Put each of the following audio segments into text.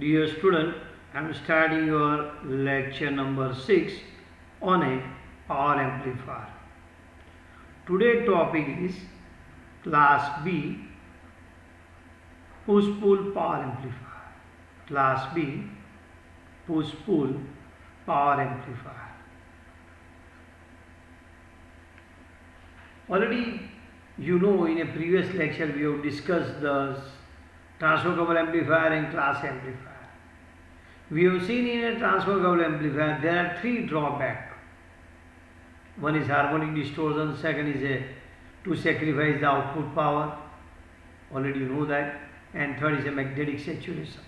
Dear student, I am starting your lecture number 6 on a power amplifier. Today topic is class B push pull power amplifier. Class B push pull power amplifier. Already you know in a previous lecture we have discussed the transfer coupled amplifier and class amplifier. We have seen in a transfer coupled amplifier there are three drawbacks. One is harmonic distortion, second is to sacrifice the output power, already you know that, and third is a magnetic saturation.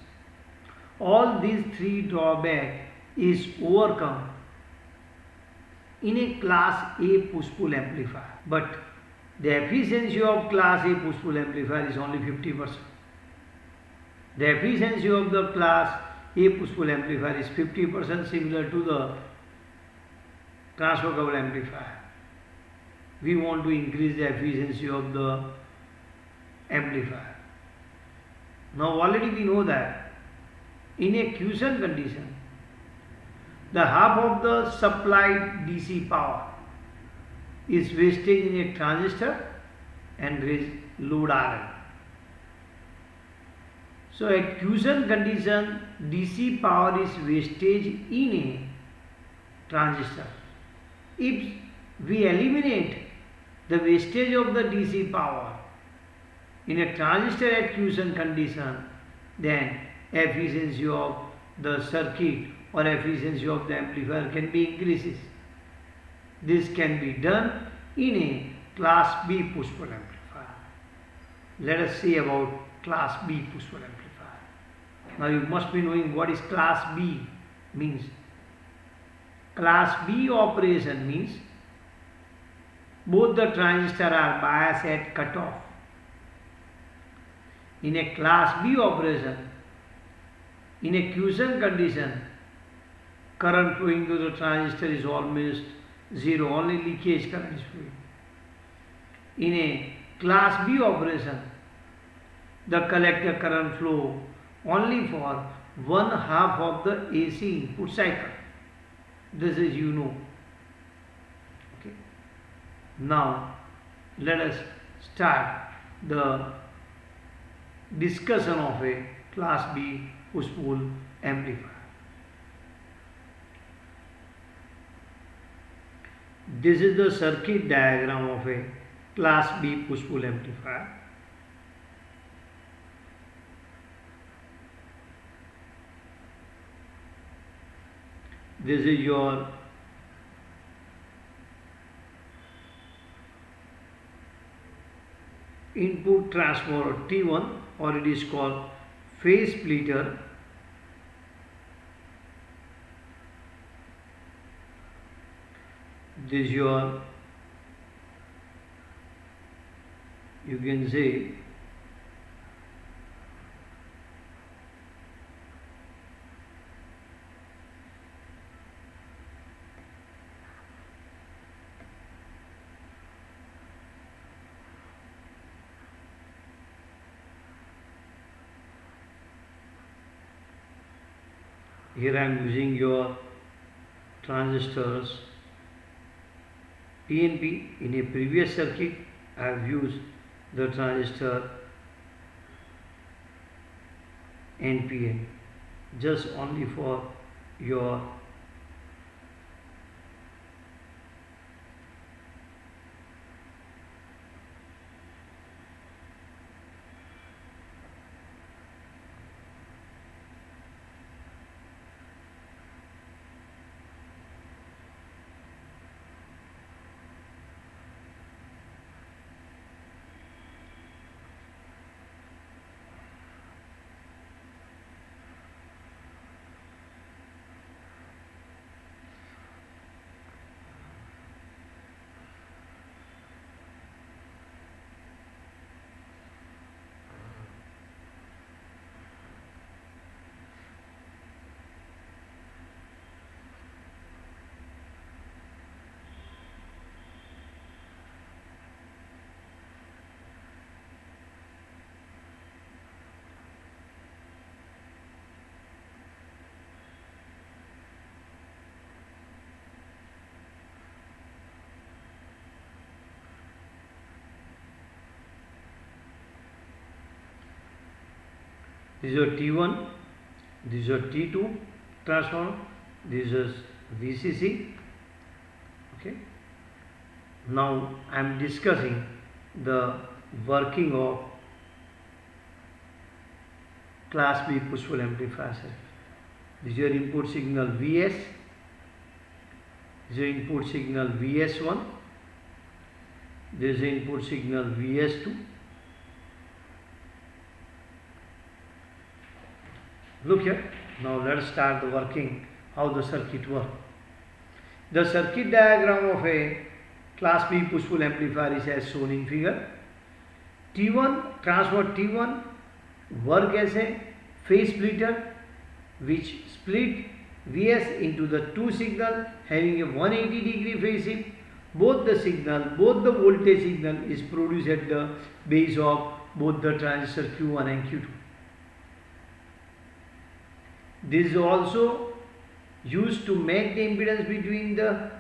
All these three drawbacks is overcome in a class A push-pull amplifier, but the efficiency of class A push-pull amplifier is only 50%. The efficiency of the class A push-pull amplifier is 50%, similar to the transfer coupled amplifier. We want to increase the efficiency of the amplifier. Now already we know that in a quiescent condition, the half of the supplied DC power is wastage in a transistor and there is load RL. So at quiescent condition, DC power is wastage in a transistor. If we eliminate the wastage of the DC power in a transistor at quiescent condition, then efficiency of the circuit or efficiency of the amplifier can be increases. This can be done in a class B push-pull amplifier. Let us see about class B push-pull amplifier. Now you must be knowing what is class B means. Class B operation means both the transistors are biased at cutoff. In a class B operation, in a quiescent condition, current flowing through the transistor is almost zero, only leakage current is flowing. In a class B operation, the collector current flow only for one half of the AC input cycle. This is you know. Okay. Now let us start the discussion of a class B push-pull amplifier. This is the circuit diagram of a class B push-pull amplifier. This is your input transformer T1, or it is called phase splitter. This is your, you can say, here I am using your transistors PNP. In a previous circuit I have used the transistor NPN, just only for your This is your T1, this is your T2 transformer, this is VCC. Okay. Now I am discussing the working of class B push pull amplifier circuit. This is your input signal Vs, this is your input signal Vs1, this is the input signal Vs2. Look here. Now let us start the working, how the circuit works. The circuit diagram of a class B push pull amplifier is as shown in figure. T1 transformer T1 work as a phase splitter which split Vs into the two signal having a 180-degree phase shift. Both the voltage signal is produced at the base of both the transistor Q1 and Q2. This is also used to make the impedance between the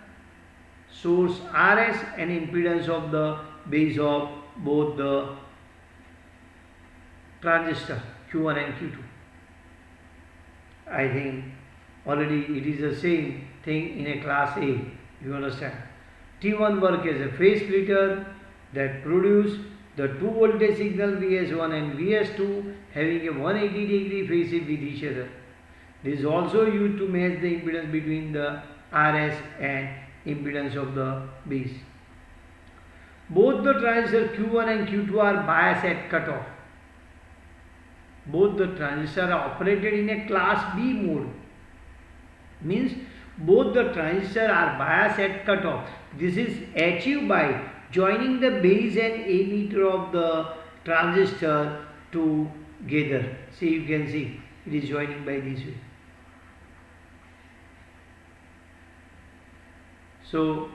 source Rs and impedance of the base of both the transistor Q1 and Q2. I think already it is the same thing in a class A. You understand? T1 work as a phase splitter that produce the two voltage signal Vs1 and Vs2 having a 180-degree phase shift with each other. This is also used to match the impedance between the Rs and impedance of the base. Both the transistors Q1 and Q2 are biased at cutoff. Both the transistors are operated in a class B mode. Means both the transistors are biased at cutoff. This is achieved by joining the base and emitter of the transistor together. See, you can see it is joining by this way. So,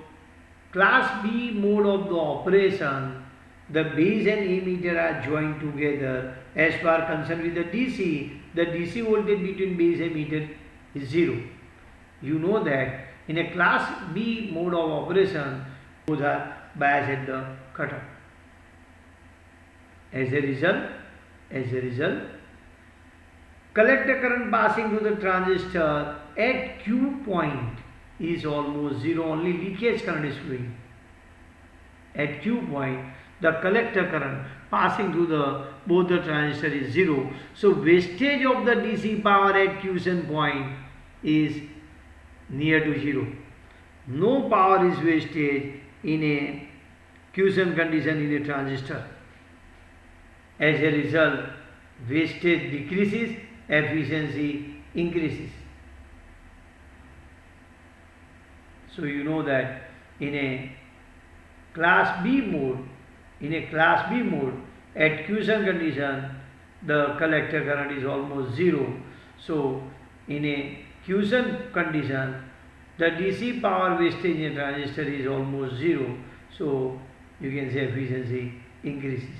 class B mode of the operation, the base and emitter are joined together. As far concerned with the DC voltage between base and emitter is 0. You know that in a class B mode of operation, both are biased at the cutoff. As a result, collector current passing through the transistor at Q point is almost 0, only leakage current is flowing. At Q point, the collector current passing through both the transistor is 0. So wastage of the DC power at quiescent point is near to 0. No power is wasted in a quiescent condition in a transistor. As a result, wastage decreases, efficiency increases. So you know that in a class B mode, at quiescent condition, the collector current is almost 0. So in a quiescent condition, the DC power wastage in a transistor is almost 0. So you can say efficiency increases.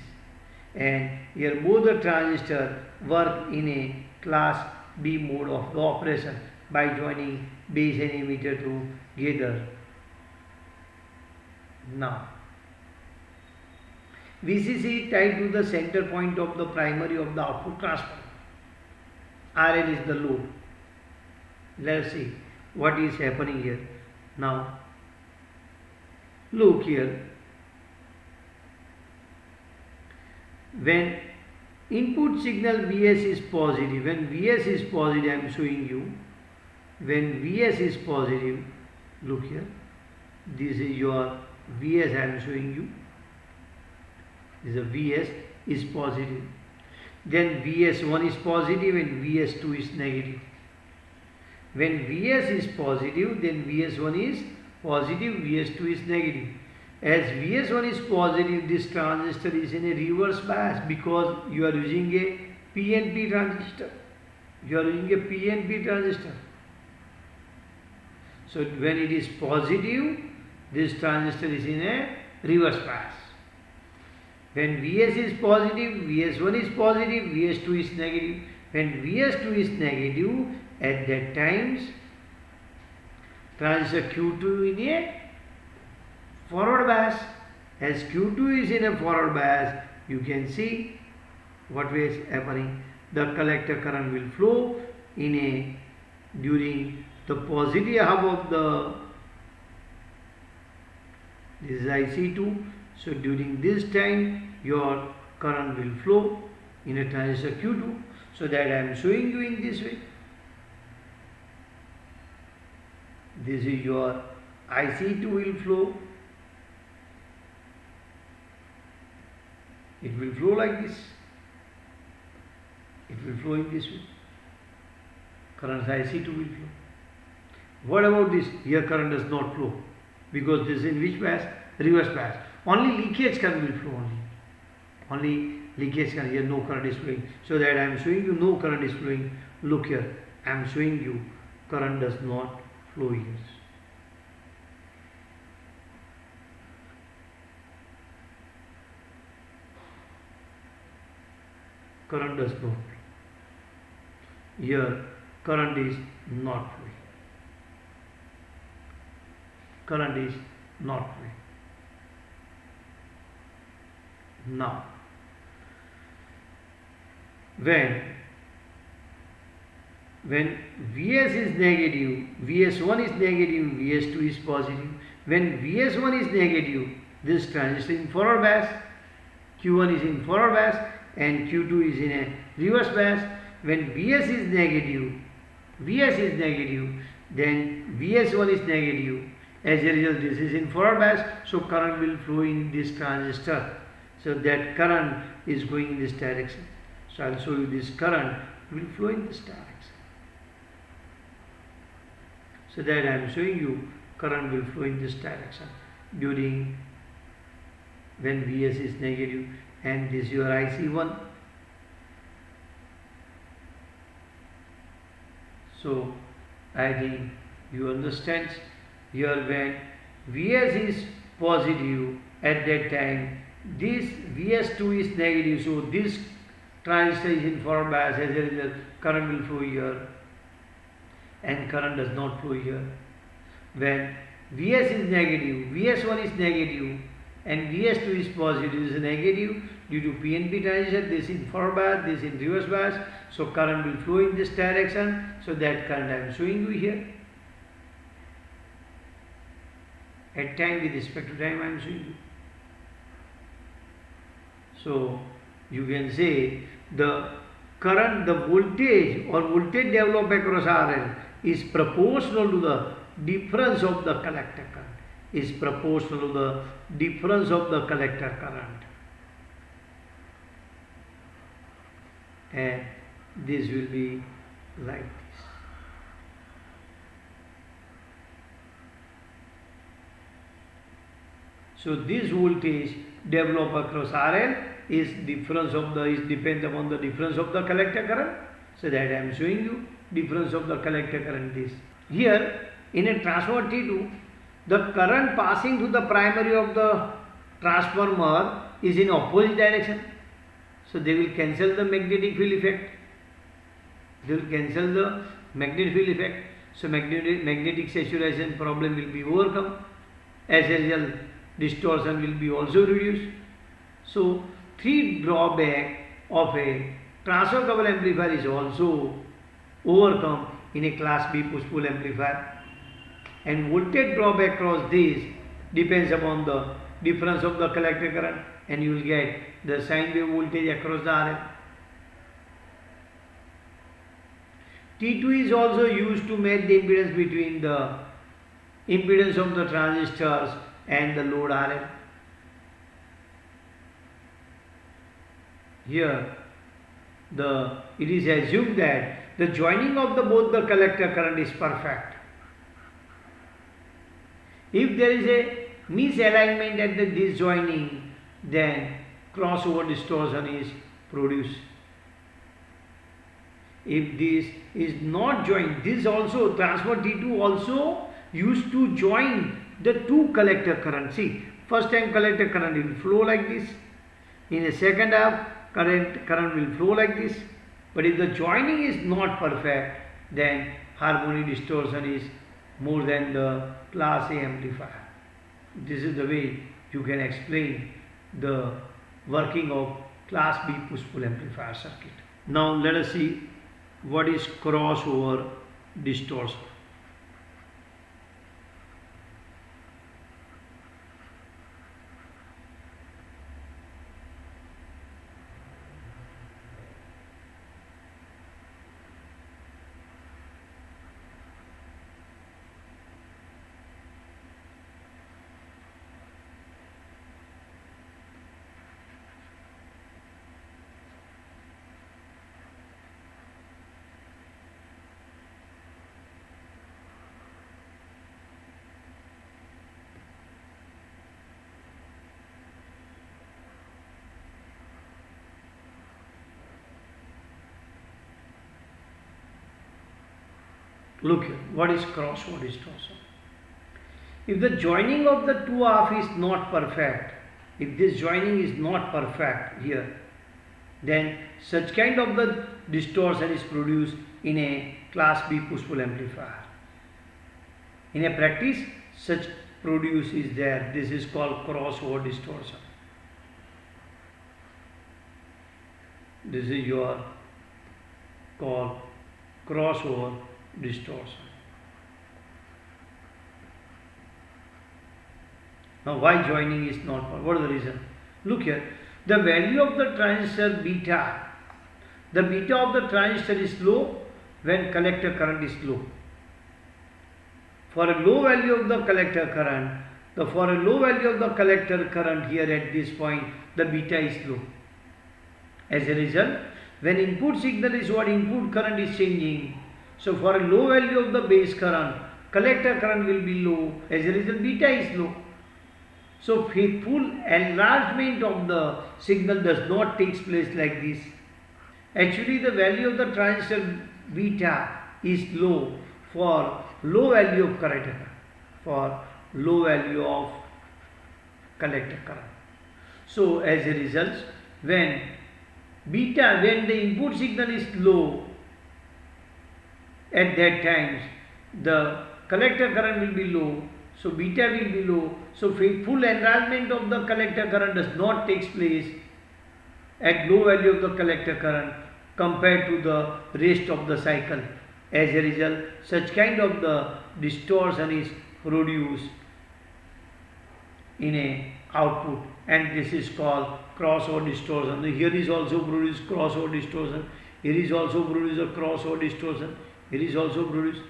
And here both the transistors work in a class B mode of the operation by joining base and emitter together. Now, VCC tied to the center point of the primary of the output transformer. RL is the load. Let us see what is happening here. Now, look here. When input signal Vs is positive, I am showing you. When Vs is positive, look here. This is your Vs I am showing you. This is a Vs is positive. Then Vs1 is positive and Vs2 is negative. When Vs is positive, then Vs1 is positive, Vs2 is negative. As Vs1 is positive, this transistor is in a reverse bias because you are using a PNP transistor. So when it is positive, this transistor is in a reverse bias. When Vs is positive, Vs1 is positive, Vs2 is negative. When Vs2 is negative, at that times transistor Q2 in a forward bias. As Q2 is in a forward bias, you can see what is happening. the collector current will flow in a during the positive half of the, this is IC2. So during this time your current will flow in a transistor Q2. So that I am showing you in this way. This is your IC2 will flow. It will flow like this. It will flow in this way. Current IC2 will flow. What about this? Here current does not flow because this is in which bias? Reverse bias. Only leakage current will flow only. Only leakage current. Here no current is flowing. So that I am showing you no current is flowing. Look here. I am showing you current does not flow here. Current does not flow. Here current is not flowing. Current is not flowing. Now, when Vs is negative, Vs1 is negative, Vs2 is positive. When Vs1 is negative, this transistor is in forward bias, Q1 is in forward bias and Q2 is in a reverse bias. When Vs is negative, then Vs1 is negative. As a result, this is in forward bias, so current will flow in this transistor. So that current is going in this direction. So I will show you this current will flow in this direction. So that I am showing you current will flow in this direction during when Vs is negative, and this is your IC1. So I think you understand. Here when Vs is positive, at that time this Vs2 is negative, so this transistor is in forward bias. As a result, current will flow here and current does not flow here. When Vs is negative, Vs1 is negative and Vs2 is positive, this is negative due to PNP transistor, this in forward bias, this in reverse bias, so current will flow in this direction. So that current I am showing you here. At time, with respect to time I am showing you. So you can say the current, the voltage or voltage developed across RL is proportional to the difference of the collector current. Is proportional to the difference of the collector current. And this will be like this. So this voltage developed across RL is difference of the, is depends upon the difference of the collector current. So that I am showing you difference of the collector current is. Here in a transformer T2, the current passing through the primary of the transformer is in opposite direction. So they will cancel the magnetic field effect. They will cancel the magnetic field effect. So magnetic saturation problem will be overcome. As a result, distortion will be also reduced. So three drawback of a transfer coupled amplifier is also overcome in a class B push-pull amplifier. And voltage drawback across this depends upon the difference of the collector current, and you will get the sine wave voltage across the RL. T2 is also used to match the impedance between the impedance of the transistors and the load RL. Here it is assumed that the joining of both the collector current is perfect. If there is a misalignment at this joining, then crossover distortion is produced. If this is not joined, this also transformer T2 also used to join the two collector currents. See, first time collector current will flow like this. In the second half, current will flow like this. But if the joining is not perfect, then harmonic distortion is more than the class A amplifier. This is the way you can explain the working of class B push-pull amplifier circuit. Now let us see what is crossover distortion. Look here, what is crossover distortion? If the joining of the two half is not perfect, if this joining is not perfect here, then such kind of the distortion is produced in a class B push-pull amplifier. In a practice, such produce is there. This is called crossover distortion. This is your called crossover distortion. Now why joining is not, what is the reason? Look here, the value of the transistor beta, the beta of the transistor is low when collector current is low. For a low value of the collector current, for a low value of the collector current here at this point, the beta is low. As a result, when input signal is what input current is changing, so for a low value of the base current, collector current will be low. As a result, beta is low. So full enlargement of the signal does not take place like this. Actually, the value of the transistor beta is low for low value of collector current, for low value of collector current. So as a result, when the input signal is low, at that time the collector current will be low, so beta will be low. So full enlargement of the collector current does not take place at low value of the collector current compared to the rest of the cycle. As a result, such kind of the distortion is produced in a output, and this is called crossover distortion. Here is also produced crossover distortion. Here is also produced a crossover distortion. Here is also produced.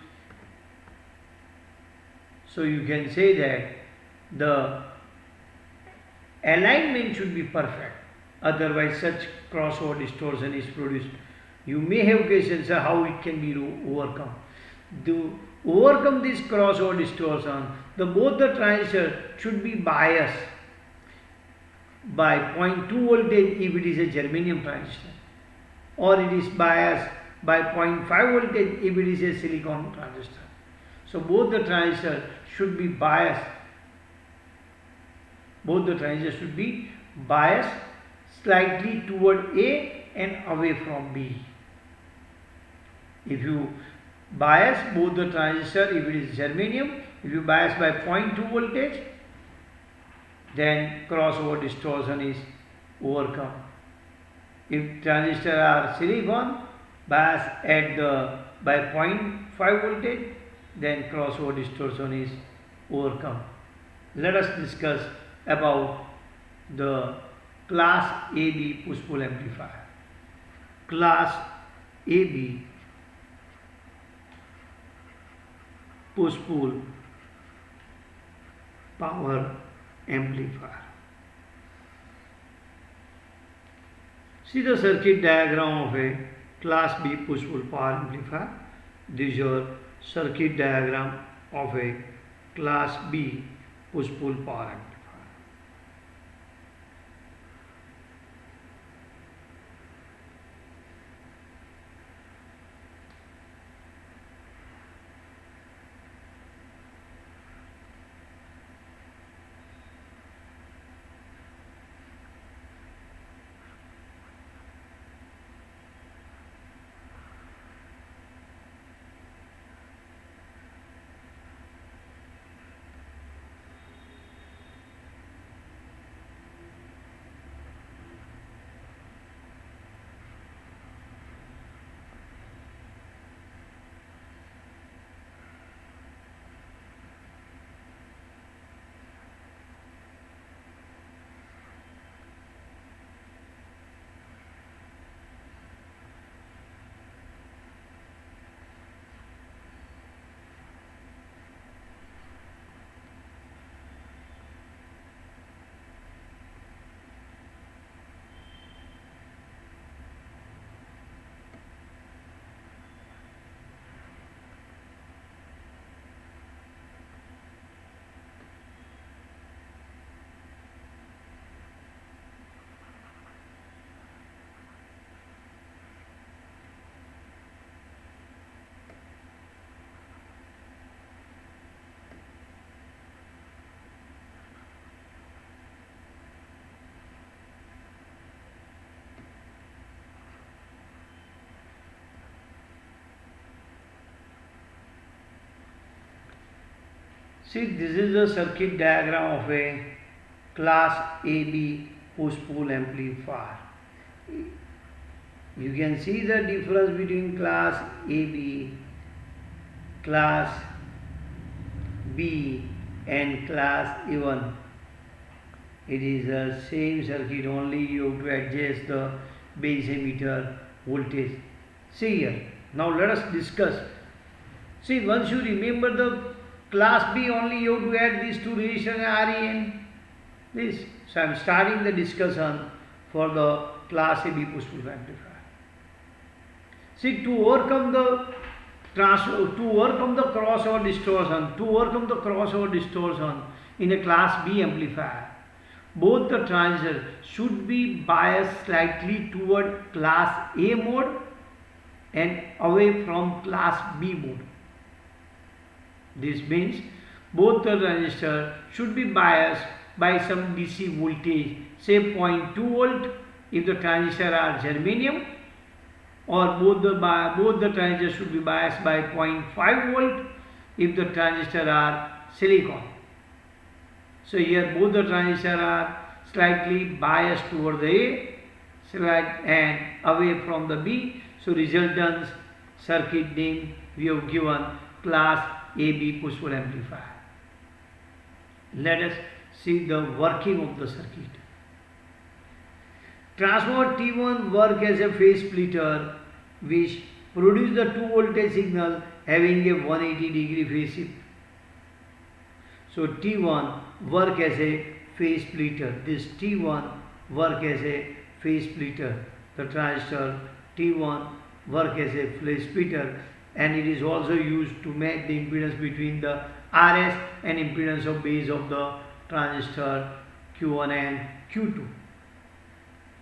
So you can say that the alignment should be perfect, otherwise such crossover distortion is produced. You may have questions how it can be overcome. To overcome this crossover distortion, both the transistors should be biased by 0.2 voltage if it is a germanium transistor, or it is biased by 0.5 voltage if it is a silicon transistor. So both the transistors should be biased. Both the transistors should be biased slightly toward A and away from B. If you bias both the transistors, if it is germanium, if you bias by 0.2 voltage, then crossover distortion is overcome. If transistors are silicon, bias at by 0.5 voltage, then crossover distortion is overcome. Let us discuss about the class AB push-pull amplifier. Class AB push-pull power amplifier. See the circuit diagram of a class B push-pull power amplifier. This is your circuit diagram of a class B push-pull power amplifier. See, this is the circuit diagram of a class AB push-pull amplifier. You can see the difference between class AB, class B and class A1. It is the same circuit, only you have to adjust the base emitter voltage. See here. Now let us discuss. See, once you remember the class B, only you have to add these two resistors RE this. So I am starting the discussion for the class AB push-pull amplifier. See, to overcome the crossover distortion in a class B amplifier, both the transistors should be biased slightly toward class A mode and away from class B mode. This means both the transistors should be biased by some DC voltage, say 0.2 volt if the transistors are germanium, or both the transistors should be biased by 0.5 volt if the transistors are silicon. So here both the transistors are slightly biased toward the A and away from the B. So resultant circuit name we have given class AB push-pull amplifier. Let us see the working of the circuit. Transformer T1 work as a phase splitter which produce the 2 voltage signal having a 180-degree phase shift. So T1 work as a phase splitter. This T1 work as a phase splitter. The transistor T1 work as a phase splitter, and it is also used to match the impedance between the RS and impedance of base of the transistor Q1 and Q2.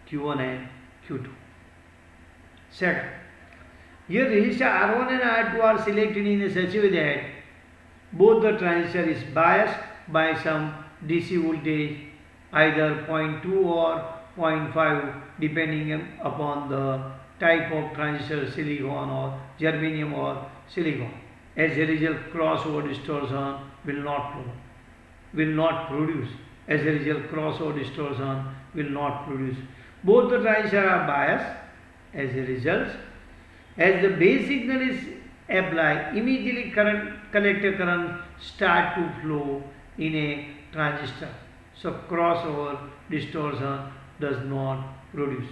Q1 and Q2. Second, here resistor R1 and R2 are selected in such a way that both the transistor is biased by some DC voltage, either 0.2 or 0.5 depending upon the type of transistor, silicon or germanium or silicon. As a result, crossover distortion will not produce. As a result, crossover distortion will not produce. Both the transistors are biased. As a result, as the base signal is applied, immediately collector current start to flow in a transistor. So crossover distortion does not produce.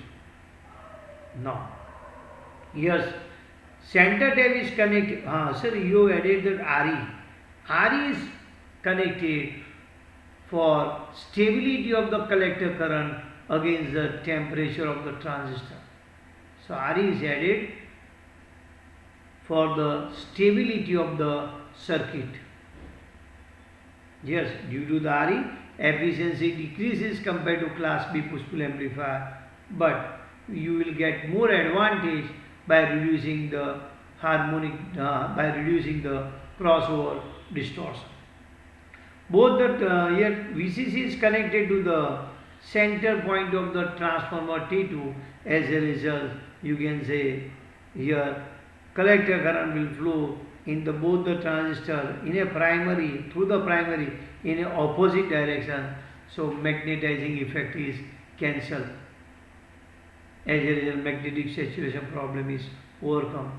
Now, yes, center tap is connected. Sir, you added that RE. RE is connected for stability of the collector current against the temperature of the transistor. So RE is added for the stability of the circuit. Yes, due to the RE, efficiency decreases compared to class B push-pull amplifier, but you will get more advantage by reducing the crossover distortion. Both here VCC is connected to the center point of the transformer T2. As a result, you can say here collector current will flow in both the transistor in a primary, through the primary in a opposite direction. So magnetizing effect is cancelled. As a result, magnetic saturation problem is overcome.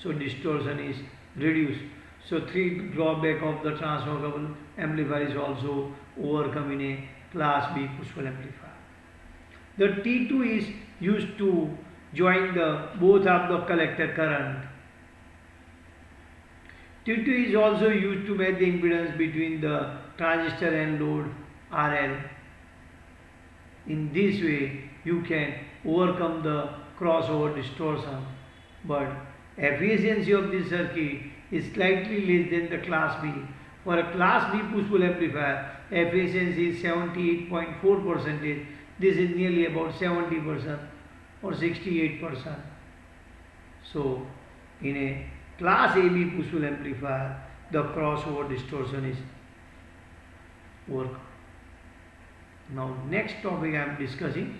So distortion is reduced. So three drawback of the transformer coupled amplifier is also overcome in a class B push-pull amplifier. The T2 is used to join both of the collector current. T2 is also used to match the impedance between the transistor and load RL. In this way, you can overcome the crossover distortion, but efficiency of this circuit is slightly less than the class B. For a class B push-pull amplifier, efficiency is 78.4%. This is nearly about 70% or 68%. So, in a class AB push-pull amplifier, the crossover distortion is overcome. Now, next topic I am discussing,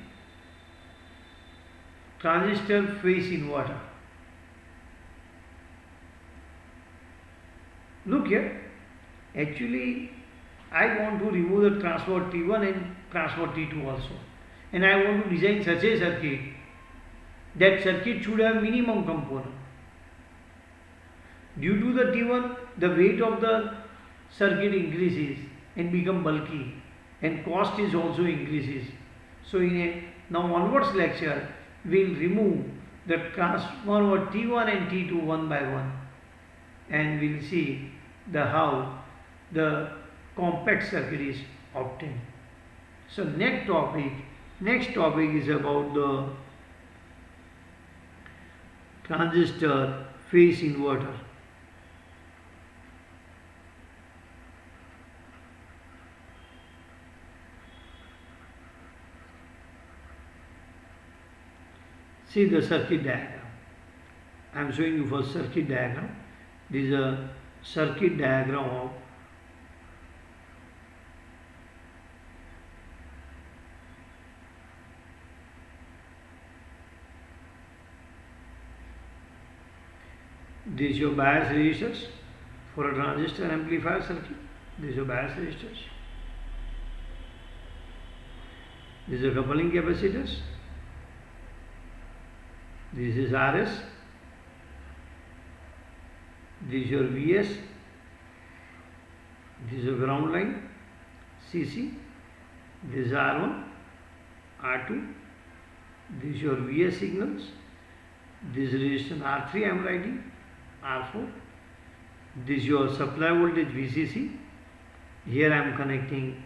transistor phase inverter. Look here, Actually, I want to remove the transformer T1 and transformer T2 also. And I want to design such a circuit. That circuit should have minimum component. Due to the T1, the weight of the circuit increases and become bulky, and cost is also increases. So in a now onwards lecture, we will remove the transformer T1 and T2 one by one, and we will see the how the compact circuit is obtained. So next topic is about the transistor phase inverter. See the circuit diagram. I am showing you first circuit diagram. This is a circuit diagram of this is your bias resistors for a transistor amplifier circuit. This is your bias resistors. This is a coupling capacitors. This is RS. This is your VS. This is a ground line CC. This is R1, R2. This is your VS signals. This resistance R3 I am writing, R4. This is your supply voltage VCC. Here I am connecting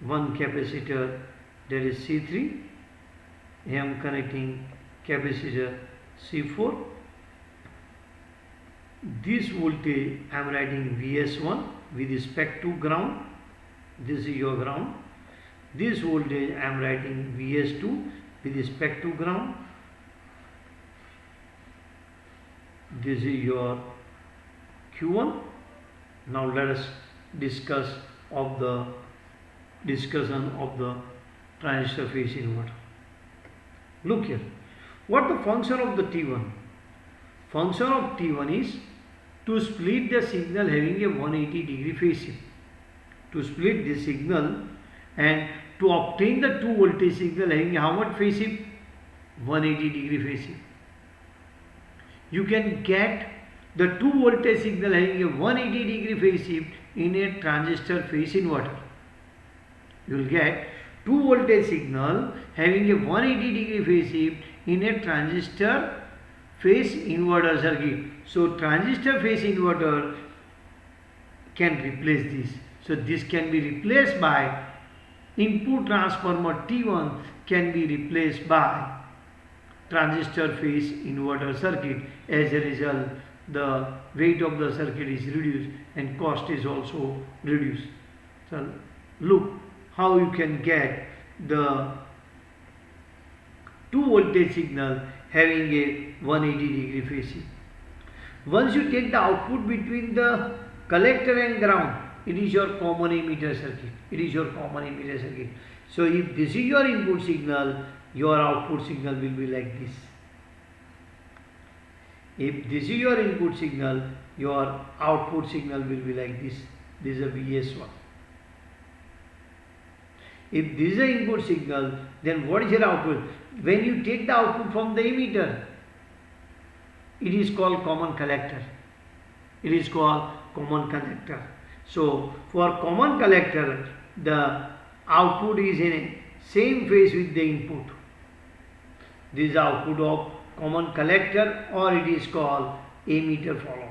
one capacitor, that is C3. Here I am connecting capacitor C4. This voltage I am writing VS1 with respect to ground. This is your ground. This voltage I am writing VS2 with respect to ground. This is your Q1. Now let us discuss of the discussion of the transistor phase inverter. Look here. What the function of the T1? Function of T1 is to split the signal having a 180-degree phase shift. To split the signal and to obtain the 2 voltage signal having how much phase shift? 180-degree phase shift. You can get the 2 voltage signal having a 180-degree phase shift in a transistor phase inverter. You will get 2 voltage signal having a 180-degree phase shift in a transistor phase inverter circuit. So transistor phase inverter can replace this. So this can be replaced by input transformer T1 can be replaced by transistor phase inverter circuit. As a result, the weight of the circuit is reduced and cost is also reduced. So look how you can get the 2 voltage signal having a 180-degree phase shift. Once you take the output between the collector and ground, it is your common emitter circuit. It is your common emitter circuit. So if this is your input signal, your output signal will be like this. If this is your input signal, your output signal will be like this. This is a VS1. If this is the input signal, then what is your output? When you take the output from the emitter, it is called common collector. It is called common collector. So for common collector, the output is in a same phase with the input. This is the output of common collector, or it is called emitter follower.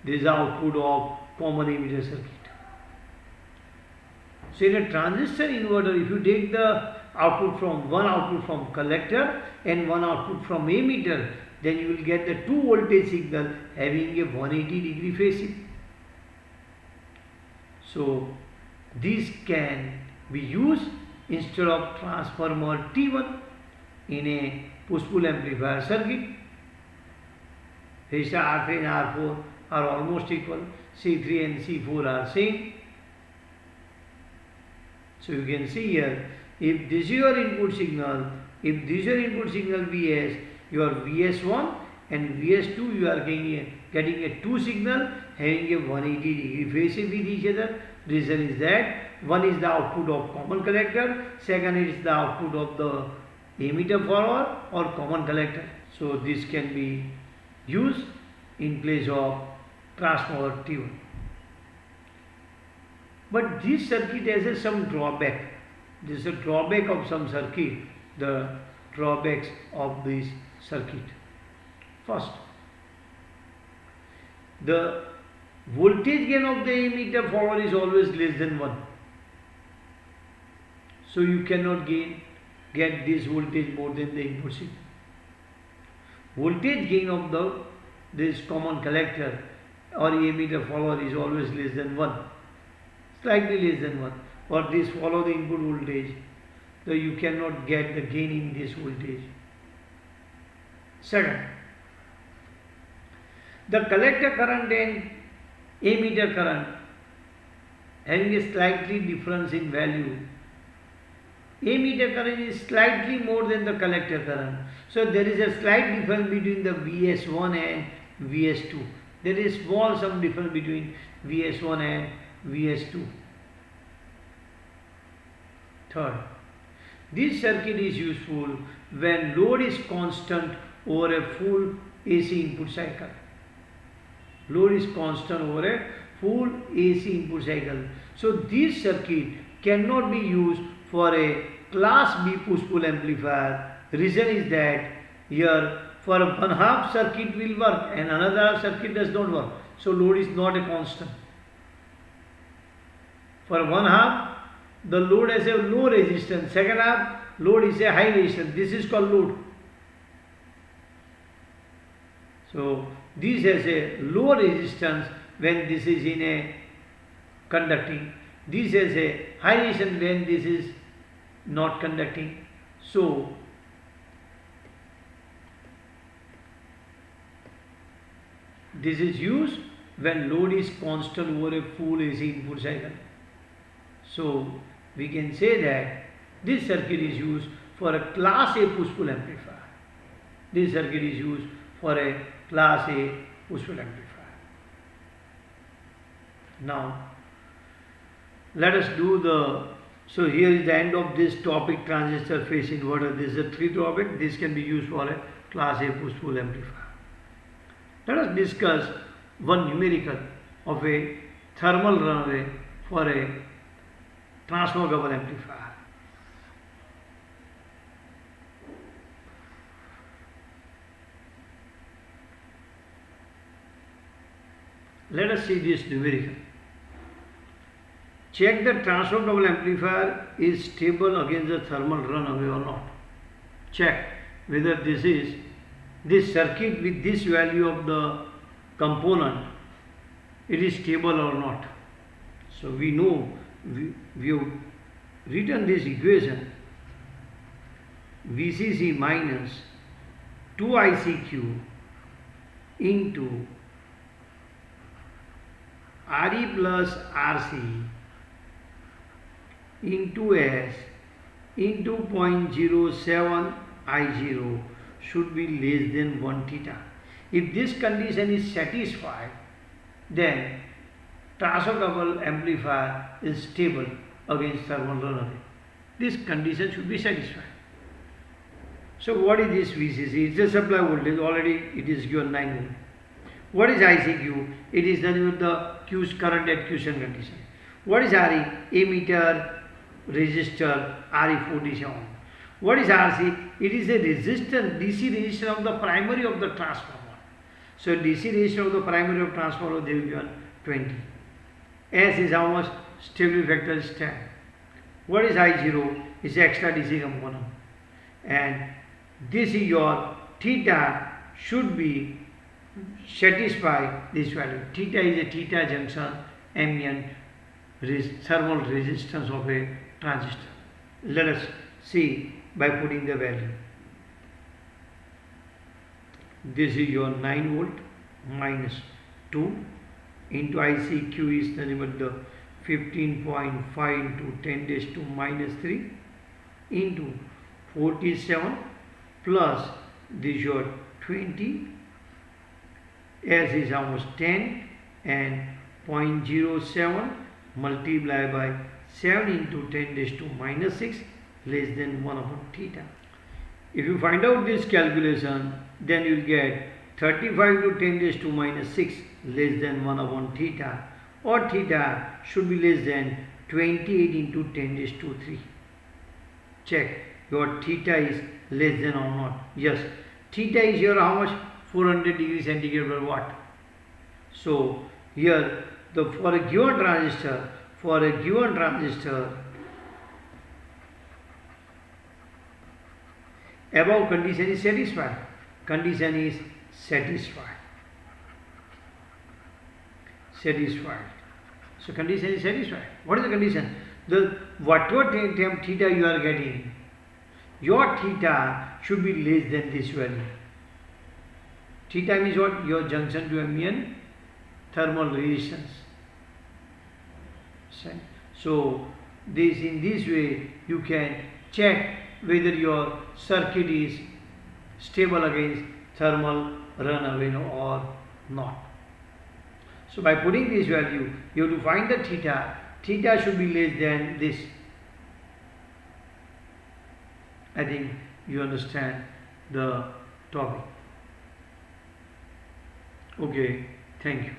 This is the output of common emitter circuit. So in a transistor inverter, if you take the output from collector and one output from emitter, then you will get the 2 voltage signal having a 180-degree phase shift. So this can be used instead of transformer T1 in a push-pull amplifier circuit. Resistor R3 and R4 are almost equal. C3 and C4 are same. So you can see here, if this is your input signal, Vs, your Vs1 and Vs2 you are getting a two signal having a 180 degree phase shift with each other. Reason is that one is the output of common collector, second is the output of the emitter follower or common collector. So this can be used in place of transformer T1. But this circuit has some drawback. This is a drawback of some circuit. The drawbacks of this circuit. First, the voltage gain of the emitter follower is always less than 1. So you cannot get this voltage more than the input signal. Voltage gain of this common collector or emitter follower is always less than 1. Slightly less than 1. For this follow the input voltage. So you cannot get the gain in this voltage. Second, the collector current and emitter current having a slightly difference in value. Emitter current is slightly more than the collector current. So there is a slight difference between the Vs1 and Vs2. There is small some difference between Vs1 and Vs2. Third, this circuit is useful when load is constant over a full AC input cycle. Load is constant over a full AC input cycle. So this circuit cannot be used for a class B push-pull amplifier. Reason is that here for one half circuit will work and another half circuit does not work. So load is not a constant. For one half the load has a low resistance, second half load is a high resistance. This is called load. So this has a low resistance when this is in a conducting. This has a high resistance when this is not conducting. So this is used when load is constant over a full AC input cycle. So we can say that this circuit is used for a class A push-pull amplifier. This circuit is used for a class A push-pull amplifier. Now let us do so here is the end of this topic, transistor phase inverter. This is a 3 topic. This can be used for a class A push-pull amplifier. Let us discuss one numerical of a thermal runaway for a transfer couple amplifier. Let us see this numerical. Check the transfer couple amplifier is stable against the thermal runaway or not. Check whether this circuit with this value of the component, it is stable or not. So we know we have written this equation VCC minus 2ICQ into RE plus RC into S into 0.07 I0 should be less than 1 theta. If this condition is satisfied, then transfer couple amplifier is stable against thermal runaway. This condition should be satisfied. So what is this VCC? It's a supply voltage. Already it is given 9 volt. What is ICQ? It is done with the current at quiescent condition. What is RE? Emitter, resistor, RE47. What is RC? It is a resistance, DC resistance of the primary of the transformer. So DC resistance of the primary of transformer they will be given 20. S is how much? Stability factor is 10. What is I0? Is extra DC component. And this is your theta should be satisfy this value. Theta is a theta junction ambient thermal resistance of a transistor. Let us see by putting the value. This is your 9 volt minus 2 into ICQ is nothing but the 15.5 into 10 raised to minus 3 into 47 plus this your 20 S is how much? 10, and 0.07 multiplied by 7 into 10 raised to minus 6 less than 1 upon theta. If you find out this calculation, then you will get 35 to 10 raised to minus 6 less than 1 upon theta, or theta should be less than 28 into 10 raised to 3. Check your theta is less than or not. Yes, theta is here how much? 400 degrees centigrade per watt. So here for a given transistor, above condition is satisfied. Condition is satisfied. So condition is satisfied. What is the condition? Whatever theta you are getting, your theta should be less than this value. Theta means what? Your junction to ambient thermal resistance. So in this way you can check whether your circuit is stable against thermal runaway or not. So by putting this value, you have to find the theta. Theta should be less than this. I think you understand the topic. Okay, thank you.